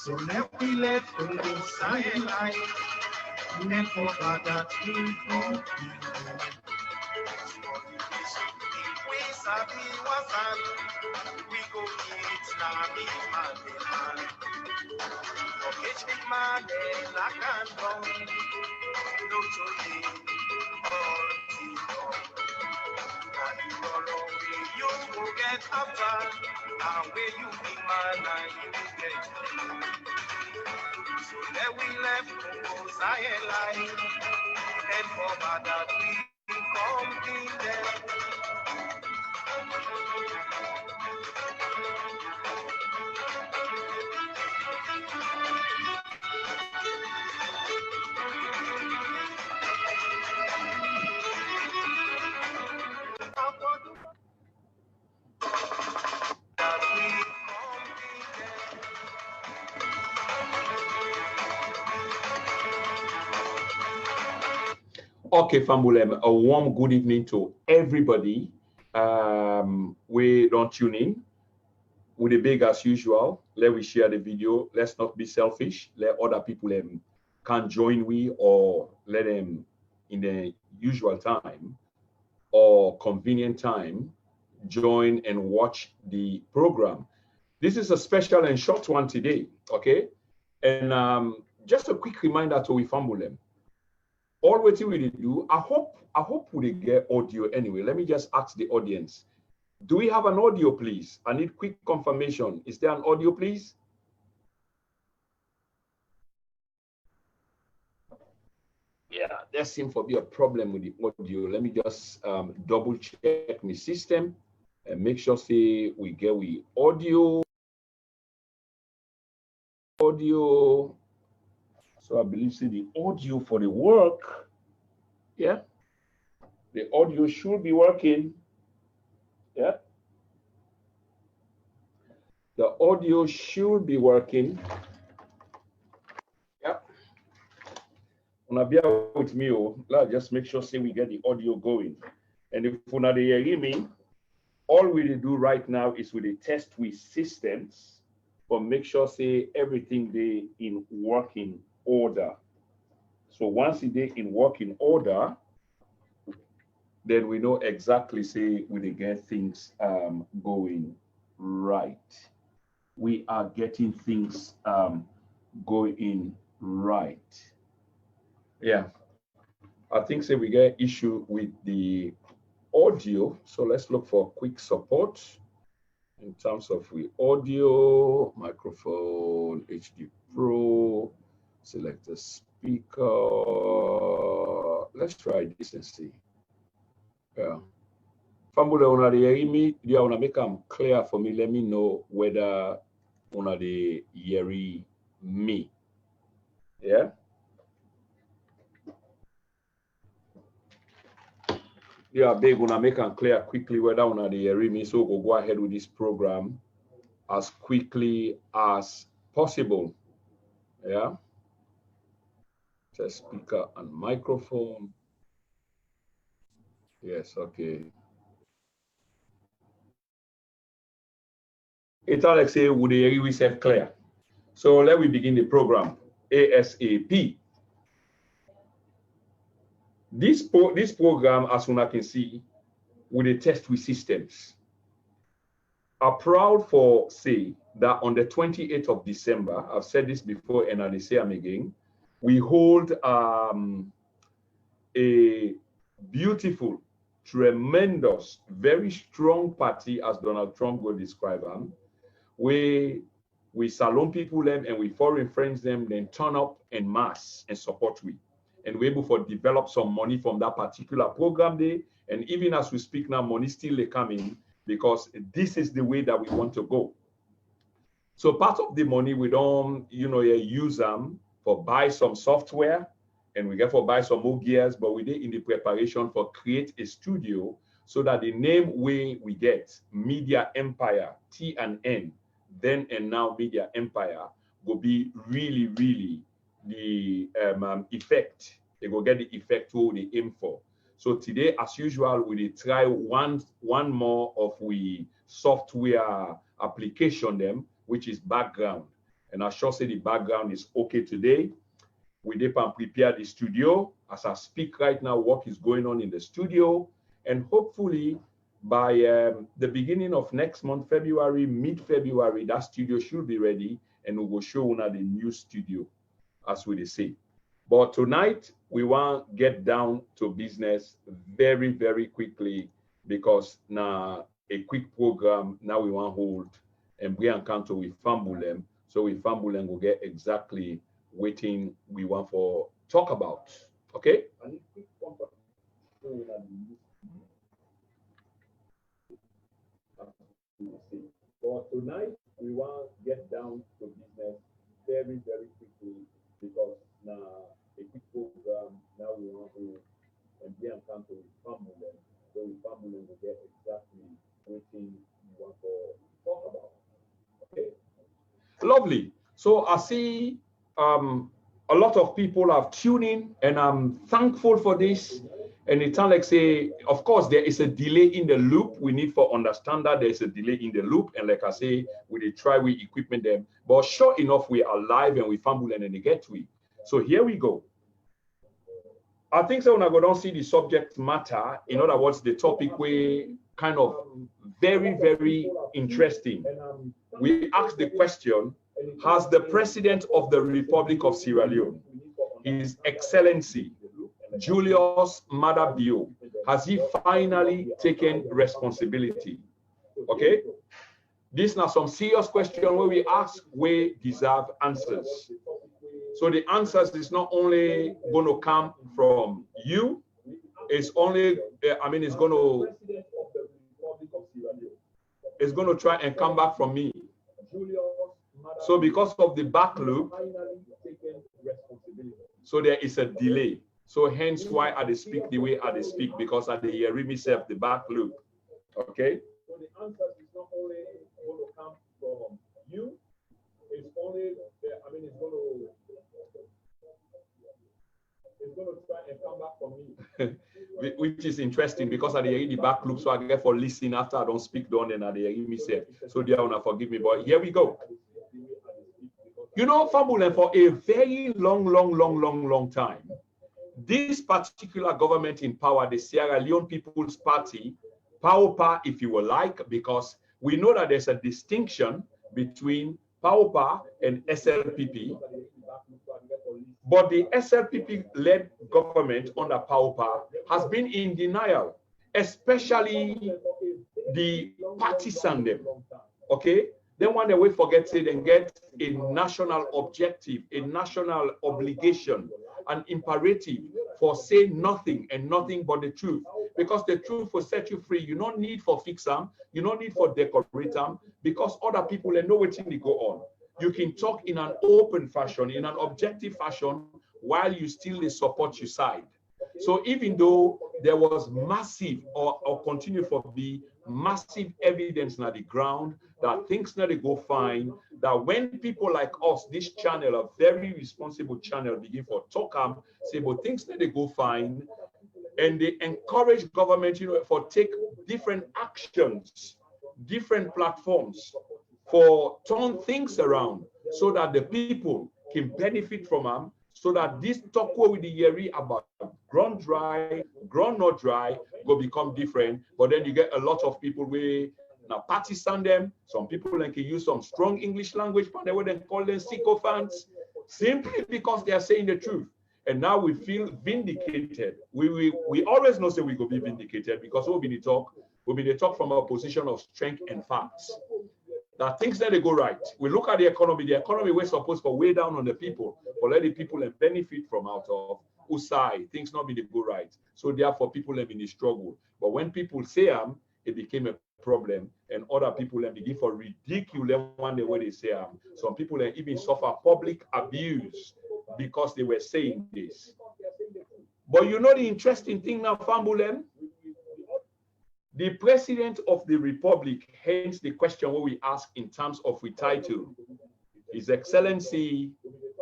So let we let go silent, and forget that we don't we sabi wasan, we go eat na big man, okay, big man, like and gone, don't you all and you go get after, and where you big man and you get. So then we left go silent, and forget that we come in there. Okay, Fambulem, a warm good evening to everybody. We don't tune in. With the big as usual, let we share the video. Let's not be selfish. Let other people can join we, or let them in the usual time or convenient time join and watch the program. This is a special and short one today, okay? And just a quick reminder to we Fambulem. All what we do, I hope we get audio anyway. Let me just ask the audience. Do we have an audio, please? I need quick confirmation. Is there an audio, please? Yeah, there seems to be a problem with the audio. Let me just double check my system and make sure say we get audio. So I believe see the audio for the work. Yeah, the audio should be working. Yeah, the audio should be working. Yeah, wanna be with me? Let's just make sure say we get the audio going. And if you not hear me, all we do right now is we test with systems, but make sure say everything they in working order. So once it is in working order, then we know exactly say we get things going right. We are getting things going right. Yeah, I think say we get issue with the audio. So let's look for quick support in terms of the audio, microphone, HD Pro, select the speaker. Let's try this and see. Yeah. Family, una dey hear me? You wanna make them clear for me. Let me know whether una dey hear me. Yeah. Yeah, big una make them clear quickly whether una dey hear me. So we'll go ahead with this program as quickly as possible. Yeah. Just speaker and microphone. Yes, okay. It's like say would the hear we self clear. So let we begin the program ASAP. This program, as one can see, with a test with systems, are proud for say that on the 28th of December, I've said this before and I'll say them again, we hold a beautiful, tremendous, very strong party, as Donald Trump will describe them, where we salon people them and we foreign friends them, then turn up en mass and support we. And we're able to develop some money from that particular program day. And even as we speak now, money still coming because this is the way that we want to go. So part of the money we don't, use them for buy some software, and we get for buy some more gears, but we did in the preparation for create a studio so that the name we get, Media Empire, T and N, then and now Media Empire, will be really, really the effect. They will get the effect we they aim for. So today, as usual, we try one more of we software application them, which is background. And I sure say the background is okay today. We did prepare the studio. As I speak right now, work is going on in the studio. And hopefully by the beginning of next month, February, mid-February, that studio should be ready and we will show you the new studio, as we say. But tonight, we want to get down to business very, very quickly because now a quick program, now we want to hold and we encounter with Fambulem. So with Fambulem, we'll get exactly waiting we want for talk about. Okay? For tonight, we want to get down to business very, very quickly because now a quick program, now we want to and we encounter with Fambulem. So with Fambulem, we'll get exactly waiting we want to talk about. Okay? Lovely. So I see a lot of people have tuned in, and I'm thankful for this. And it sounds like say, of course, there is a delay in the loop. We need to understand that there is a delay in the loop. And like I say, we try we equipment them. But sure enough, we are live and we fumble and they get we. So here we go. I think so when I go down see the subject matter, in other words, the topic we kind of very, very interesting. We asked the question, has the President of the Republic of Sierra Leone, His Excellency, Julius Maada, has he finally taken responsibility? Okay? These are some serious questions where we ask, we deserve answers. So the answers is not only going to come from you, it's only, it's going to try and come back from me. So because of the back loop, so there is a delay. So hence why I speak the way I speak, because I hear myself the back loop. Okay? So the answer is not only going to come from you, it's only, it's going to try and come back from me. Which is interesting because I hear the back loop, so I get for listening after I don't speak down and I hear myself. So they want to forgive me, but here we go. You know, Fambulem, for a very long time, this particular government in power, the Sierra Leone People's Party, PAOPA, if you will like, because we know that there's a distinction between PAOPA and SLPP, but the SLPP-led government under PAOPA has been in denial, especially the partisan them, okay? Then when they will forget it and get a national objective, a national obligation, an imperative for say nothing and nothing but the truth. Because the truth will set you free. You don't need for fix them, you don't need for decorate them, because other people they know what they go on. You can talk in an open fashion, in an objective fashion, while you still support your side. So even though there was massive or continue to be massive evidence on the ground that things not go fine, that when people like us, this channel, a very responsible channel, begin for talk say, but things not go fine, and they encourage government, for take different actions, different platforms for turn things around so that the people can benefit from them, so that this talk with the Yeri about ground dry, ground not dry, will become different. But then you get a lot of people where now partisan them. Some people like use some strong English language, but they would then call them sycophants, simply because they are saying the truth. And now we feel vindicated. We always know say we go be vindicated because we'll be the talk from a position of strength and facts. That things that they go right. We look at the economy we're supposed to weigh down on the people, for let the people and benefit from out of whose side things not be the go right. So therefore people have been in struggle. But when people say it became a problem, and other people then begin for ridicule one the way they say some people even suffer public abuse because they were saying this. But you know the interesting thing now, Fambulem? The President of the Republic, hence the question what we ask in terms of retitle, His Excellency,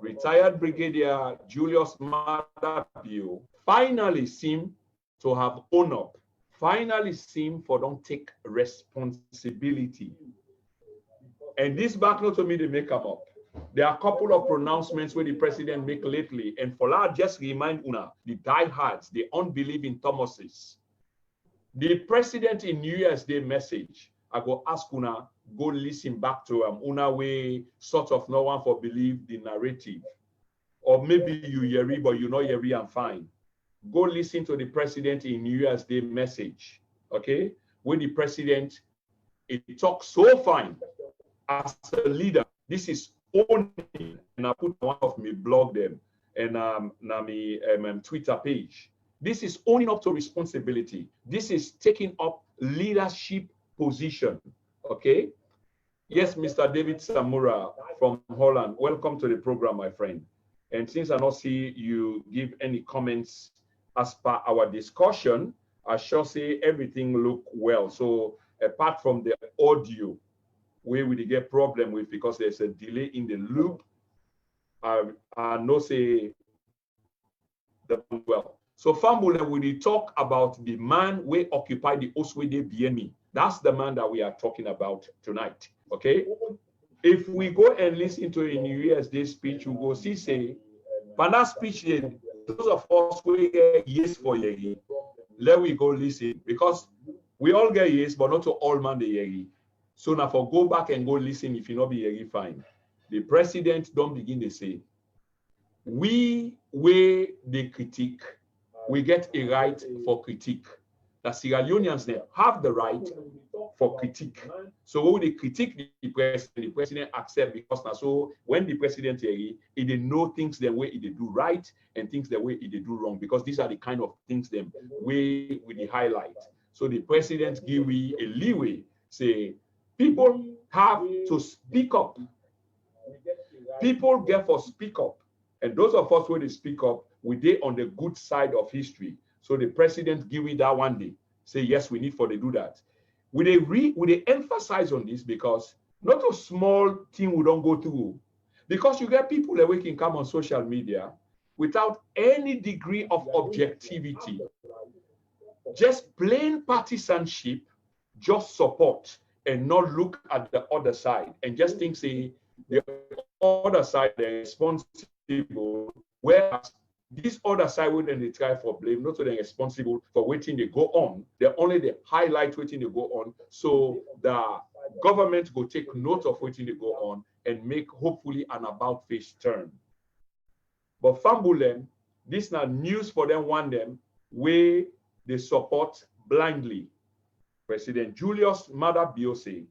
retired Brigadier Julius Maada, finally seem to have owned up, finally seem for don't take responsibility. And this back not to me, they make them up. There are a couple of pronouncements where the president make lately, and for that, just remind Una, the diehards, the unbelieving Thomases. The president in New Year's Day message, I go ask Una, go listen back to Una way sort of no one for believe the narrative. Or maybe you hear but you know hear and fine. Go listen to the president in New Year's Day message, okay? When the president, it talks so fine as a leader. This is owning, and I put one of me blog them and na me Twitter page. This is owning up to responsibility. This is taking up leadership position, okay? Yes, Mr. David Samura from Holland. Welcome to the program, my friend. And since I not see you give any comments as per our discussion, I shall say everything look well. So apart from the audio, where we get problem with because there's a delay in the loop, I know say the well. So Fambula, we talk about the man we occupy the Oswede BNE. That's the man that we are talking about tonight. Okay. If we go and listen to a New Year's Day speech, we go see say, but that speech, those of us we get yes for ye. Let we go listen because we all get yes, but not to all man the ye. So now for go back and go listen if you not be ye fine. The president don't begin to say, we the critique. We get a right for critique. The Sierra Leoneans have the right for critique. So when they critique the president accept because now so when the president he didn't know things the way he did do right and things the way he did do wrong because these are the kind of things them we the highlight. So the president give we a leeway, say people have to speak up. People get for speak up, and those of us who they speak up, we dey on the good side of history. So the president give me that one day, say yes, we need for they do that. We they emphasize on this because not a small thing we don't go through, because you get people that we can come on social media without any degree of objectivity, just plain partisanship, just support and not look at the other side and just think say the other side is responsible, whereas this other side wouldn't they try for blame, not so they're responsible for waiting they go on. They're only the highlight waiting they go on. So the government will take note of waiting they go on and make hopefully an about face turn. But Fambulem, this not news for them one them where they support blindly. President Julius Maada say,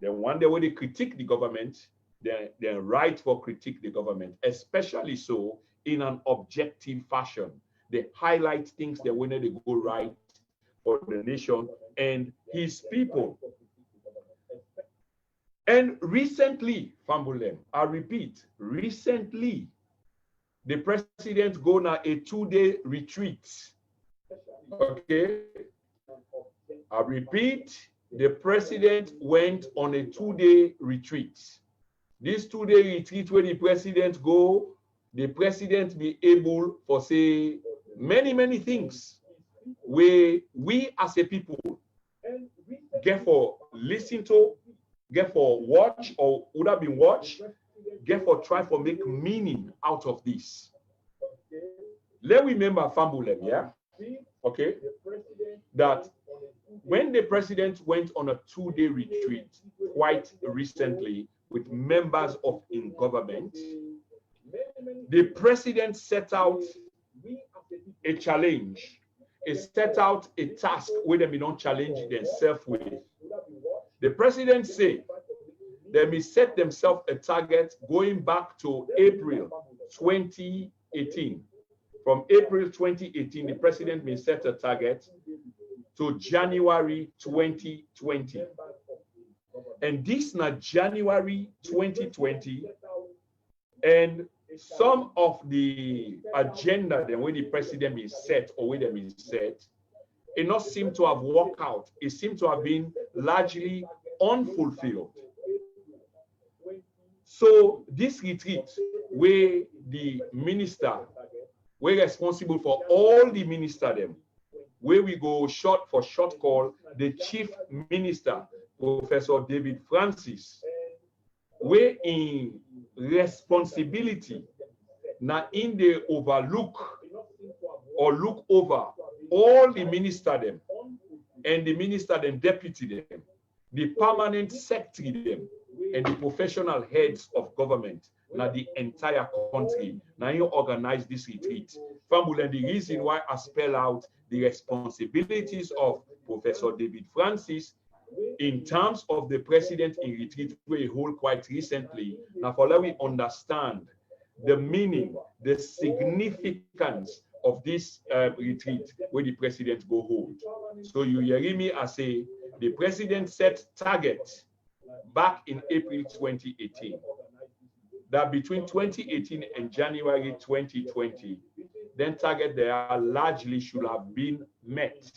then one day when they critique the government, they're right for critique the government, especially so in an objective fashion. They highlight things that when they go right for the nation and his people. And recently, Fambulem, I repeat, recently, the president go on a 2-day retreat. Okay. I repeat, the president went on a 2-day retreat. This 2-day retreat where the president go, the president be able for say many things where we as a people get for listen to, get for watch or would have been watch, get for try for make meaning out of this. Let's remember Fambulem, yeah? Okay, that when the president went on a 2-day retreat quite recently with members of in government, the president set out a challenge. It set out a task where they may not challenge themselves with. The president said they may set themselves a target going back to April 2018. From April 2018, the president may set a target to January 2020. And this now January 2020, and some of the agenda then when the president is set or when them is set, it not seem to have worked out. It seemed to have been largely unfulfilled. So this retreat, where the minister, we're responsible for all the minister them, where we go short call, the chief minister, Professor David Francis, where in responsibility, now in the overlook or look over all the minister them and the minister them deputy them, the permanent secretary them, and the professional heads of government, now the entire country. Now you organize this retreat. And the reason why I spell out the responsibilities of Professor David Francis in terms of the president in retreat we hold quite recently. Now for let we understand the meaning, the significance of this retreat where the president go hold. So you hear me as say the president set target back in April 2018 that between 2018 and January 2020, then target there largely should have been met.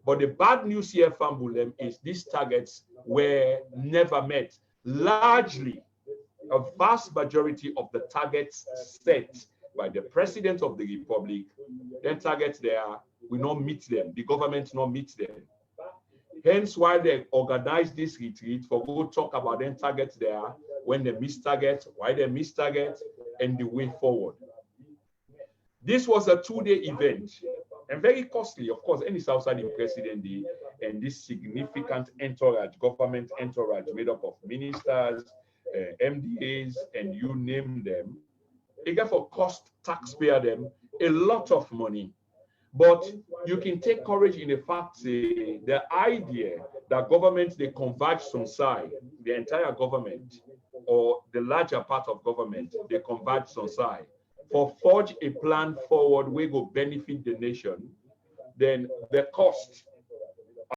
But the bad news here, Fambulem, is these targets were never met. Largely, a vast majority of the targets set by the president of the republic, then targets there will not meet them. The government not meet them. Hence why they organize this retreat for go talk about them targets there, when they miss target, why they miss target, and the way forward. This was a 2-day event and very costly, of course, any outside the president day and this significant entourage, government entourage made up of ministers, MDAs, and you name them. It got for cost taxpayer them a lot of money. But you can take courage in the fact say the idea that government they converge some side, the entire government or the larger part of government, they converge some side for forge a plan forward we go benefit the nation, then the cost